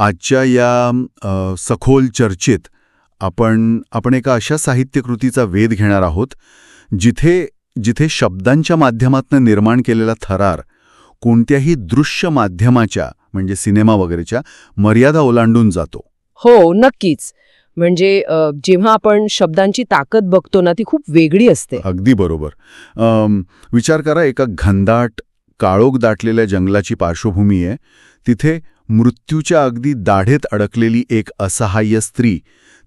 आजच्या या सखोल चर्चेत आपण एका अशा साहित्यकृतीचा वेध घेणार आहोत जिथे जिथे शब्दांच्या माध्यमातून निर्माण केलेला थरार कोणत्याही दृश्य माध्यमाच्या म्हणजे सिनेमा वगैरेच्या मर्यादा ओलांडून जातो. हो, नक्कीच. म्हणजे जेव्हा आपण शब्दांची ताकद बघतो ना ती खूप वेगळी असते. अगदी बरोबर. विचार करा, एका घनदाट काळोख दाटलेल्या जंगलाची पार्श्वभूमी आहे. तिथे मृत्यूच्या अगदी दाढेत अडकलेली एक असहाय्य स्त्री,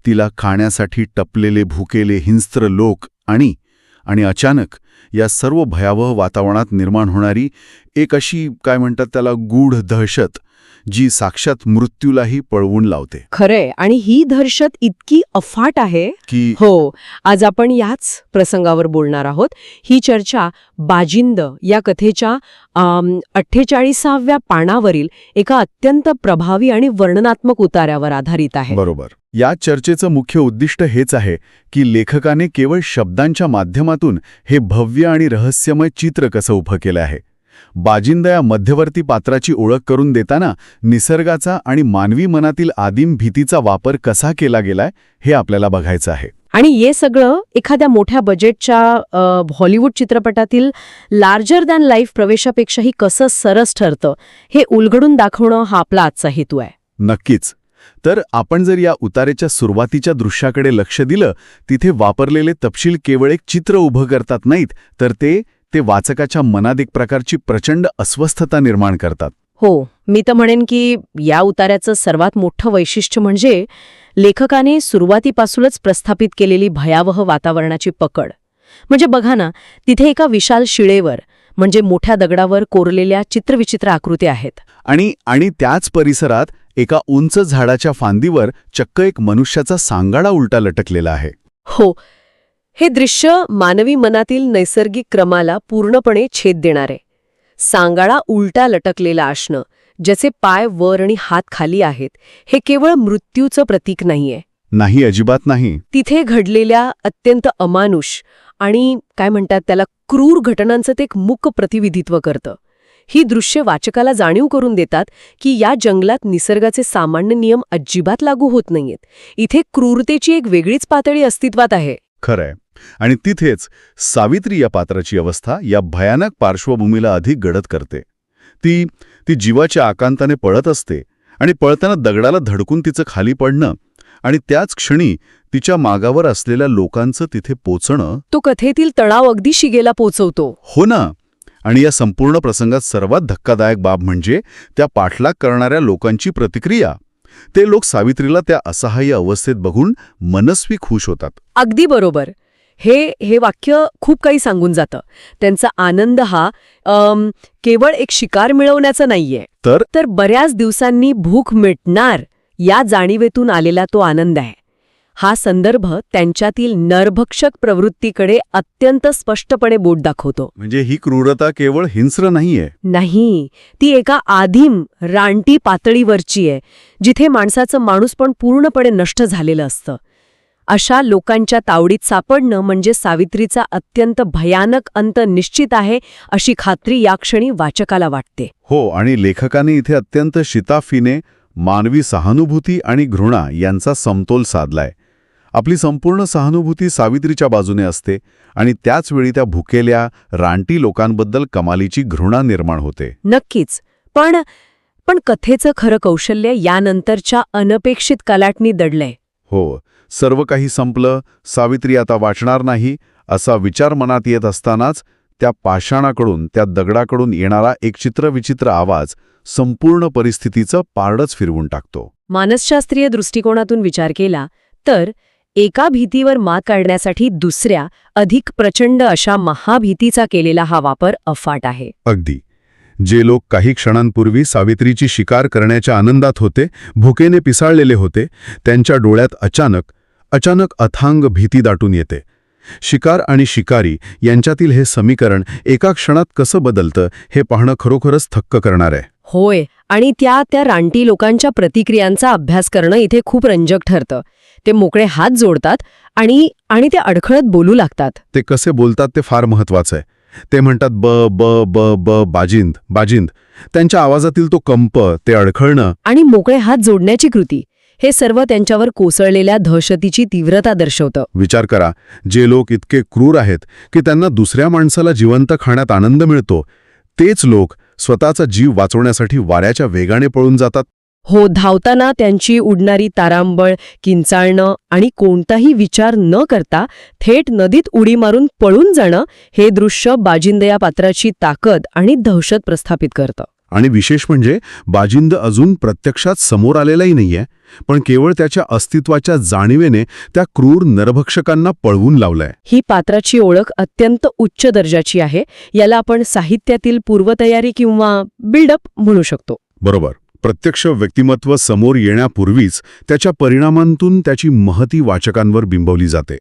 तिला खाण्यासाठी टपलेले भुकेले हिंस्त्र लोक आणि अचानक या सर्व भयावह वातावरणात निर्माण होणारी एक अशी काय म्हणतात त्याला गूढ दहशत जी साक्षात मृत्यूलाही पळवून लावते. खरंय. आणि ही दहशत इतकी अफाट आहे की आज आपण याच प्रसंगावर बोलणार आहोत. ही चर्चा बाजिंद या कथेच्या 48व्या पानावरील एका अत्यंत प्रभावी आणि वर्णनात्मक उतार्यावर आधारित आहे. बरोबर. या चर्चेचं मुख्य उद्दिष्ट हेच आहे की लेखकाने केवळ शब्दांच्या माध्यमातून हे भव्य आणि रहस्यमय चित्र कसं उभं केलं आहे. बाजिंद या मध्यवर्ती पात्राची ओळख करून देताना निसर्गाचा आणि मानवी मनातील आदिम भीतीचा वापर कसा केला गेलाय हे आपल्याला बघायचं आहे. आणि हे सगळं एखाद्या मोठ्या बजेटच्या हॉलिवूड चित्रपटातील लार्जर दॅन लाईफ प्रवेशापेक्षाही कसं सरस ठरतं हे उलगडून दाखवणं हा आपला आजचा हेतू आहे. नक्कीच. तर आपण जर या उतारेच्या सुरुवातीच्या दृश्याकडे लक्ष दिलं, तिथे वापरलेले तपशील केवळ एक चित्र उभं करतात नाहीत, तर ते वाचकाच्या मनात एक प्रकारची प्रचंड अस्वस्थता निर्माण करतात. हो, मी तर म्हणेन की या उतार्याचं सर्वात मोठं वैशिष्ट्य म्हणजे लेखकाने सुरुवातीपासूनच प्रस्थापित केलेली भयावह वातावरणाची पकड. म्हणजे बघा ना, तिथे एका विशाल शिळेवर म्हणजे मोठ्या दगडावर कोरलेल्या चित्रविचित्र आकृती आहेत. आणि त्याच परिसरात एका उंच झाडाच्या फांदीवर चक्क एक मनुष्याचा सांगाडा उलटा लटकलेला आहे. हो, हे दृश्य मानवी मनातील नैसर्गिक क्रमाला पूर्णपणे छेद देणारे. सांगाडा उलटा लटकलेला असणं, ज्याचे पाय वर आणि हात खाली आहेत, हे केवळ मृत्यूचं प्रतीक नाहीये. नाही, अजिबात नाही. तिथे घडलेल्या अत्यंत अमानुष आणि काय म्हणतात त्याला क्रूर घटनांचं ते एक मूक प्रतिनिधित्व करतं. ही दृश्य वाचकाला जाणीव करून देतात की या जंगलात निसर्गाचे सामान्य नियम अजिबात लागू होत नाहीयेत. इथे क्रूरतेची एक वेगळीच पातळी अस्तित्वात आहे. खरंय. आणि तिथेच सावित्री या पात्राची अवस्था या भयानक पार्श्वभूमीला अधिक गडद करते. ती जीवाच्या आकांताने पळत असते आणि पळताना दगडाला धडकून तिचं खाली पडणं आणि त्याच क्षणी तिच्या मागावर असलेल्या लोकांचं तिथे पोचणं, तो कथेतील तणाव अगदी शिगेला पोचवतो. हो ना. आणि या संपूर्ण प्रसंगात सर्वात धक्कादायक बाब म्हणजे त्या पाठलाग करणाऱ्या लोकांची प्रतिक्रिया. ते लोक सावित्रीला त्या असहाय्य अवस्थेत बघून मनस्वी खुश होतात. अगदी बरोबर. हे वाक्य खूप काही सांगून जातं. त्यांचा आनंद हा केवळ एक शिकार मिळवण्याचा नाहीये, तर बऱ्याच दिवसांनी भूक मिटणार या जाणीवेतून आलेला तो आनंद आहे. हा संदर्भ त्यांच्यातील नरभक्षक प्रवृत्तीकडे अत्यंत स्पष्टपणे बोट दाखवतो. म्हणजे ही क्रूरता केवळ हिंस्र नाहीये. नाही, ती एका आदिम रानटी पातळीवरची आहे, जिथे माणसाचं माणूसपण पूर्णपणे नष्ट झालेलं असतं. अशा लोकांच्या तावडीत सापडणं म्हणजे सावित्रीचा अत्यंत भयानक अंत निश्चित आहे अशी खात्री या क्षणी वाचकाला वाटते. हो, आणि लेखकाने इथे अत्यंत शिताफीने मानवी सहानुभूती आणि घृणा यांचा समतोल साधलाय. आपली संपूर्ण सहानुभूती सावित्रीच्या बाजूने असते आणि त्याचवेळी त्या भुकेल्या रानटी लोकांबद्दल कमालीची घृणा निर्माण होते. नक्कीच. पण कथेचं खरं कौशल्य यानंतरच्या अनपेक्षित कलाटणी दडलंय. हो, सर्व काही संपलं, सावित्री आता वाचणार नाही असा विचार मनात येत असतानाच त्या पाषाणाकडून, त्या दगडाकडून येणारा एक चित्रविचित्र आवाज संपूर्ण परिस्थितीचं पारडच फिरवून टाकतो. मानसशास्त्रीय दृष्टिकोनातून विचार केला तर एका भीतीवर मात काढण्यासाठी दुसऱ्या अधिक प्रचंड अशा महाभीतीचा केलेला हा वापर अफाट आहे. अगदी. जे लोक काही क्षणांपूर्वी सावित्रीची शिकार करण्याच्या आनंदात होते, भुकेने पिसाळलेले होते, त्यांच्या डोळ्यात अचानक अथांग भीती दाटून येते. शिकार आणि शिकारी यांच्यातील हे समीकरण एका क्षणात कसं बदलतं हे पाहणं खरोखरच थक्क करणार आहे. होय. आणि त्या रानटी लोकांच्या प्रतिक्रियांचा अभ्यास करणं इथे खूप रंजक ठरतं. ते मोकळे हात जोडतात आणि ते अडखळत बोलू लागतात. ते कसे बोलतात ते फार महत्वाचं आहे. ते म्हणतात ब ब ब ब बाजिंद बाजिंद. त्यांच्या आवाजातील तो कंप, ते अडखळणं. आणि मोकळे हात जोडण्याची कृती, हे सर्व त्यांच्यावर कोसळलेल्या दहशतीची तीव्रता दर्शवतं. विचार करा, जे लोक इतके क्रूर आहेत की त्यांना दुसऱ्या माणसाला जिवंत खाण्यात आनंद मिळतो, तेच लोक स्वतःचा जीव वाचवण्यासाठी वाऱ्याच्या वेगाने पळून जातात. हो, धावताना त्यांची उडणारी तारांबळ, किंचाळणं आणि कोणताही विचार न करता थेट नदीत उडी मारून पळून जाणं, हे दृश्य बाजिंद या पात्राची ताकद आणि दहशत प्रस्थापित करतं. आणि विशेष म्हणजे बाजिंद अजून प्रत्यक्षात समोर आलेलाही नाहीये, पण केवळ त्याच्या अस्तित्वाच्या जाणीवेने त्या क्रूर नरभक्षकांना पळवून लावलंय. ही पात्राची ओळख अत्यंत उच्च दर्जाची आहे. याला आपण साहित्यातील पूर्वतयारी किंवा बिल्डअप म्हणू शकतो. बरोबर. प्रत्यक्ष व्यक्तिमत्व समोर येण्यापूर्वीच त्याच्या परिणामांतून त्याची महती वाचकांवर बिंबवली जाते.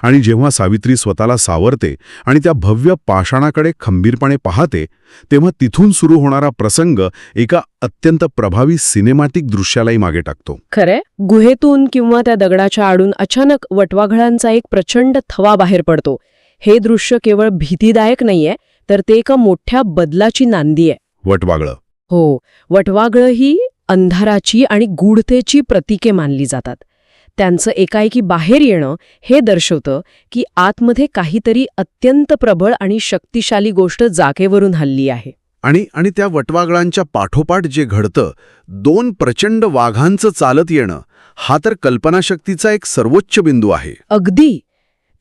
आणि जेव्हा सावित्री स्वतःला सावरते आणि त्या भव्य पाषाणाकडे खंबीरपणे पाहते, तेव्हा तिथून सुरू होणारा प्रसंग एका अत्यंत प्रभावी सिनेमॅटिक दृश्यालाही मागे टाकतो. खरंय, गुहेतून किंवा त्या दगडाच्या आडून अचानक वटवाघळांचा एक प्रचंड थवा बाहेर पडतो. हे दृश्य केवळ भीतीदायक नाहीये, तर ते एका मोठ्या बदलाची नांदी आहे. वटवागळं. हो, वटवाघळं ही अंधाराची आणि गूढतेची प्रतीके मानली जातात. त्यांचं एकाएकी बाहेर येणं हे दर्शवतं की आतमध्ये काहीतरी अत्यंत प्रबळ आणि शक्तिशाली गोष्ट जागेवरून हल्ली आहे. आणि त्या वटवागळांच्या पाठोपाठ जे घडतं, 2 प्रचंड वाघांचं चालत येणं, हा तर कल्पनाशक्तीचा एक सर्वोच्च बिंदू आहे. अगदी.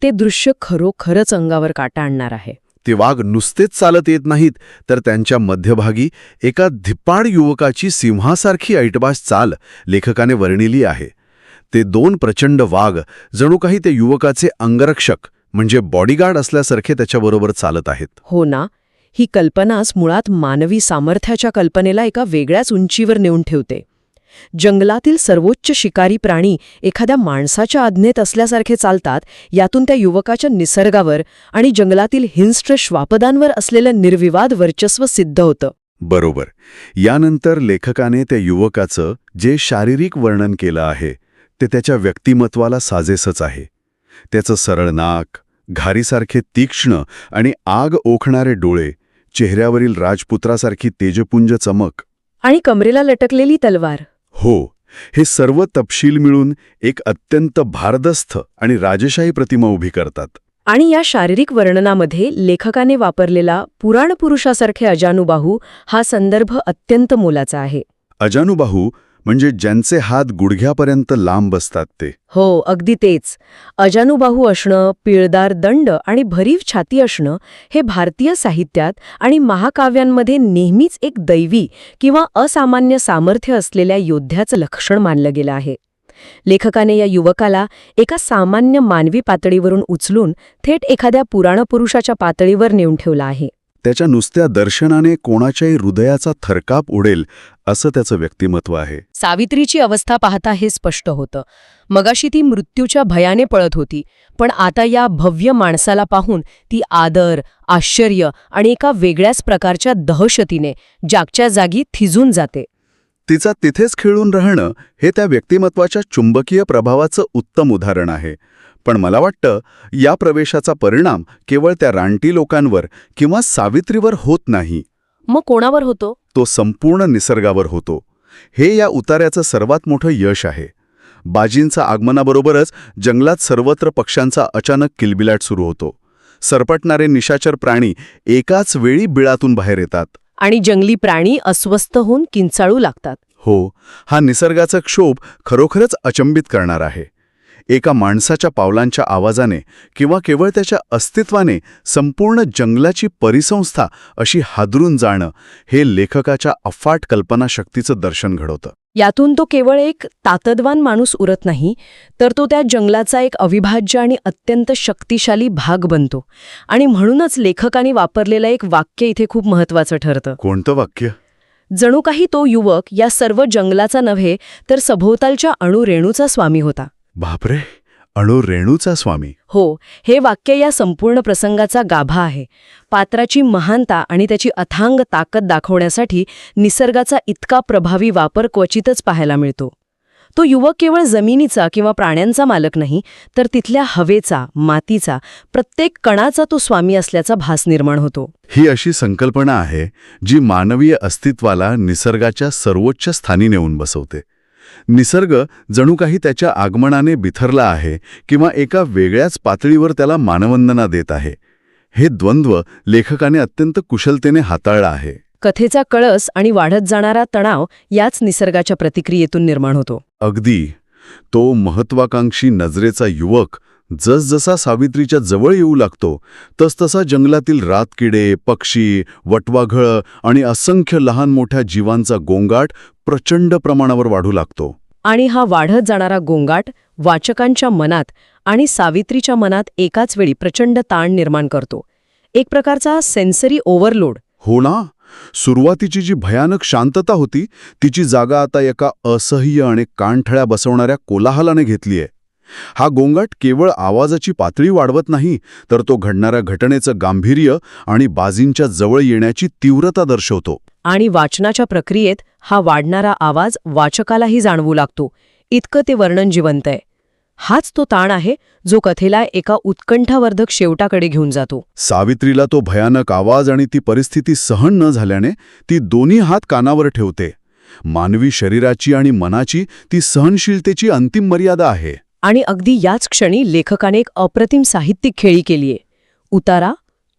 ते दृश्य खरोखरच अंगावर काटा आणणार आहे. ते वाघ नुसतेच चालत येत नाहीत, तर त्यांच्या मध्यभागी एका धिप्पाड युवकाची सिंहासारखी ऐटबाज चाल लेखकाने वर्णिली आहे. ते 2 प्रचंड वाघ जणू काही त्या युवकाचे अंगरक्षक म्हणजे बॉडीगार्ड असल्यासारखे त्याच्याबरोबर चालत आहेत. हो ना, ही कल्पनाच मुळात मानवी सामर्थ्याच्या कल्पनेला एका वेगळ्याच उंचीवर नेऊन ठेवते. जंगलातील सर्वोच्च शिकारी प्राणी एखाद्या माणसाच्या आज्ञेत असल्यासारखे चालतात, यातून त्या युवकाच्या निसर्गावर आणि जंगलातील हिंस्त्र श्वापदांवर असलेलं निर्विवाद वर्चस्व सिद्ध होतं. बरोबर. यानंतर लेखकाने त्या युवकाचं जे शारीरिक वर्णन केलं आहे, ते त्याच्या व्यक्तिमत्वाला साजेसच आहे. त्याचं सरळ नाक, घारीसारखे तीक्ष्ण आणि आग ओखणारे डोळे, चेहऱ्यावरील राजपुत्रासारखी तेजपुंज चमक आणि कमरेला लटकलेली तलवार. हो, हे सर्व तपशील मिळून एक अत्यंत भारदस्थ आणि राजशाही प्रतिमा उभी करतात. आणि या शारीरिक वर्णनामध्ये लेखकाने वापरलेला पुराणपुरुषासारखे अजानुबाहू हा संदर्भ अत्यंत मोलाचा आहे. अजानुबाहू म्हणजे ज्यांचे हात गुडघ्यापर्यंत लांब असतात ते. हो, अगदी तेच. अजानुबाहू असणं, पिळदार दंड आणि भरीव छाती असणं हे भारतीय साहित्यात आणि महाकाव्यांमध्ये नेहमीच एक दैवी किंवा असामान्य सामर्थ्य असलेल्या योद्ध्याचं लक्षण मानलं गेलं आहे. लेखकाने या युवकाला एका सामान्य मानवी पातळीवरून उचलून थेट एखाद्या पुराणपुरुषाच्या पातळीवर नेऊन ठेवला आहे. त्याच्या नुसत्या दर्शनाने कोणाच्याही हृदयाचा थरकाप उडेल असं त्याचं व्यक्तिमत्व आहे. सावित्रीची अवस्था पाहता हे स्पष्ट होतं. मगाशी ती मृत्यूच्या भयाने पळत होती, पण आता या भव्य माणसाला पाहून ती आदर, आश्चर्य आणि एका वेगळ्याच प्रकारच्या दहशतीने जागच्या जागी थिजून जाते. तिचा तिथेच खिळून राहणं हे त्या व्यक्तिमत्वाच्या चुंबकीय प्रभावाचं उत्तम उदाहरण आहे. पण मला वाटतं या प्रवेशाचा परिणाम केवळ त्या रानटी लोकांवर किंवा सावित्रीवर होत नाही. मग कोणावर होतो? तो संपूर्ण निसर्गावर होतो. हे या उतार्याचं सर्वात मोठं यश आहे. बाजींच्या आगमनाबरोबरच जंगलात सर्वत्र पक्ष्यांचा अचानक किलबिलाट सुरू होतो. सरपटणारे निशाचर प्राणी एकाच वेळी बिळातून बाहेर येतात. आणि जंगली प्राणी अस्वस्थ होऊन किंचाळू लागतात. हो, हा निसर्गाचा क्षोभ खरोखरच अचंबित करणार आहे. एका माणसाच्या पावलांच्या आवाजाने किंवा केवळ त्याच्या अस्तित्वाने संपूर्ण जंगलाची परिसंस्था अशी हादरून जाणं हे लेखकाच्या अफाट कल्पनाशक्तीचं दर्शन घडवतं. यातून तो केवळ एक ताकदवान माणूस उरत नाही, तर तो त्या जंगलाचा एक अविभाज्य आणि अत्यंत शक्तिशाली भाग बनतो. आणि म्हणूनच लेखकाने वापरलेलं एक वाक्य इथे खूप महत्त्वाचं ठरतं. कोणतं वाक्य? जणू काही तो युवक या सर्व जंगलाचा नव्हे, तर सभोवतालच्या अणुरेणूचा स्वामी होता. बापरे, अणुरेणूचा स्वामी. हो, हे वाक्य या संपूर्ण प्रसंगाचा गाभा आहे. पात्राची महानता आणि त्याची अथांग ताकद दाखवण्यासाठी निसर्गाचा इतका प्रभावी वापर क्वचितच पाहायला मिळतो. तो युवक केवळ जमिनीचा किंवा प्राण्यांचा मालक नाही, तर तिथल्या हवेचा, मातीचा, प्रत्येक कणाचा तो स्वामी असल्याचा भास निर्माण होतो. ही अशी संकल्पना आहे जी मानवीय अस्तित्वाला निसर्गाच्या सर्वोच्च स्थानी नेऊन बसवते. निसर्ग जणू काही त्याच्या आगमनाने बिथरला आहे किंवा एका वेगळ्याच पातळीवर त्याला मानवंदना देत आहे. हे द्वंद्व लेखकाने अत्यंत कुशलतेने हाताळला आहे. कथेचा कळस आणि वाढत जाणारा तणाव याच निसर्गाच्या प्रतिक्रियेतून निर्माण होतो. अगदी. तो महत्वाकांक्षी नजरेचा युवक जसजसा सावित्रीच्या जवळ येऊ लागतो तसतसा जंगलातील रातकिडे, पक्षी, वटवाघळं आणि असंख्य लहान मोठ्या जीवांचा गोंगाट प्रचंड प्रमाणावर वाढू लागतो. आणि हा वाढत जाणारा गोंगाट वाचकांच्या मनात आणि सावित्रीच्या मनात एकाच वेळी प्रचंड ताण निर्माण करतो. एक प्रकारचा सेन्सरी ओव्हरलोड. हो ना. सुरुवातीची जी भयानक शांतता होती तिची जागा आता एका असह्य आणि कानठळ्या बसवणाऱ्या कोलाहलाने घेतलीये. हा गोंगाट केवळ आवाजाची पातळी वाढवत नाही, तर तो घडणाऱ्या घटनेचं गांभीर्य आणि बाजींच्या जवळ येण्याची तीव्रता दर्शवतो. आणि वाचनाच्या प्रक्रियेत हा वाढणारा आवाज वाचकालाही जाणवू लागतो. इतकं ते वर्णन जिवंत आहे. हाच तो ताण आहे जो कथेला एका उत्कंठावर्धक शेवटाकडे घेऊन जातो. सावित्रीला तो भयानक आवाज आणि ती परिस्थिती सहन न झाल्याने ती दोन्ही हात कानावर ठेवते. मानवी शरीराची आणि मनाची ती सहनशीलतेची अंतिम मर्यादा आहे. आणि अगदी याच क्षणी लेखकाने एक अप्रतिम साहित्यिक खेळी केलीये. उतारा,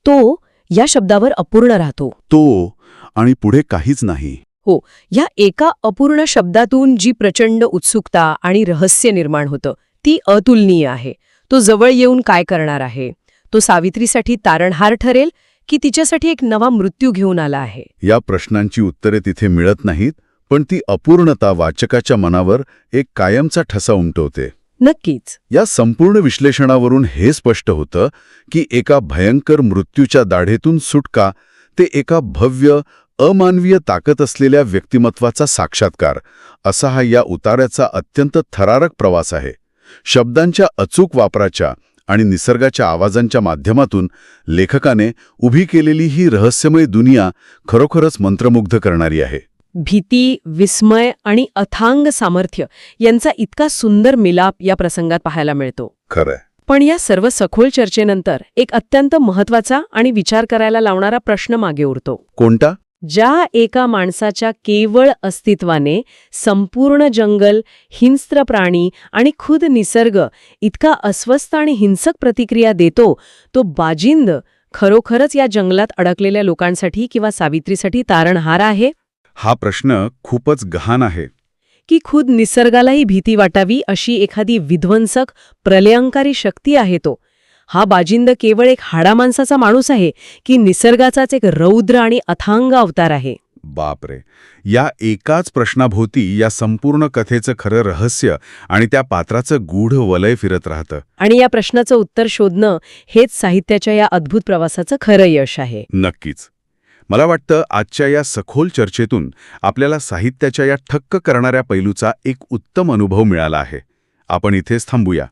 तो या शब्दावर अपूर्ण राहतो. तो आणि पुढे काहीच नाही. हो, या एका अपूर्ण शब्दातून जी प्रचंड उत्सुकता आणि रहस्य निर्माण होतं ती अतुलनीय आहे. तो जवळ येऊन काय करणार आहे? तो सावित्रीसाठी तारणहार ठरेल की तिच्यासाठी एक नवा मृत्यू घेऊन आला आहे? या प्रश्नांची उत्तरे तिथे मिळत नाहीत, पण ती अपूर्णता वाचकाच्या मनावर एक कायमचा ठसा उमटवते. नक्कीच. या संपूर्ण विश्लेषणावरून हे स्पष्ट होतं की एका भयंकर मृत्यूच्या दाढेतून सुटका ते एका भव्य, अमानवीय ताकद असलेल्या व्यक्तिमत्वाचा साक्षात्कार असा हा या उतार्याचा अत्यंत थरारक प्रवास आहे. शब्दांच्या अचूक वापराच्या आणि निसर्गाच्या आवाजांच्या माध्यमातून लेखकाने उभी केलेली ही रहस्यमय दुनिया खरोखरच मंत्रमुग्ध करणारी आहे. भीती, विस्मय आणि अथांग सामर्थ्य यांचा इतका सुंदर मिलाप या प्रसंगात पाहायला मिळतो. खरंय. पण या सर्व सखोल चर्चेनंतर एक अत्यंत महत्वाचा आणि विचार करायला लावणारा प्रश्न मागे उरतो. कोणता? ज्या एका माणसाच्या केवळ अस्तित्वाने संपूर्ण जंगल, हिंस्त्र प्राणी आणि खुद निसर्ग इतका अस्वस्थ आणि हिंसक प्रतिक्रिया देतो, तो बाजिंद खरोखरच या जंगलात अडकलेल्या लोकांसाठी किंवा सावित्रीसाठी तारणहार आहे? हा प्रश्न खूपच गहाण आहे. की खुद निसर्गालाही भीती वाटावी अशी एखादी विध्वंसक, प्रलयंकारी शक्ती आहे तो? हा बाजिंद केवळ एक हाडामाणसाचा माणूस आहे की निसर्गाचाच एक रौद्र आणि अथांग अवतार आहे? बापरे. या एकाच प्रश्नाभोवती या संपूर्ण कथेचं खरं रहस्य आणि त्या पात्राचं गूढ वलय फिरत राहतं. आणि या प्रश्नाचं उत्तर शोधणं हेच साहित्याच्या या अद्भुत प्रवासाचं खरं यश आहे. नक्कीच. मला वाटतं आजच्या या सखोल चर्चेतून आपल्याला साहित्याच्या या ठक्क करणाऱ्या पैलूचा एक उत्तम अनुभव मिळाला आहे. आपण इथेच थांबूया.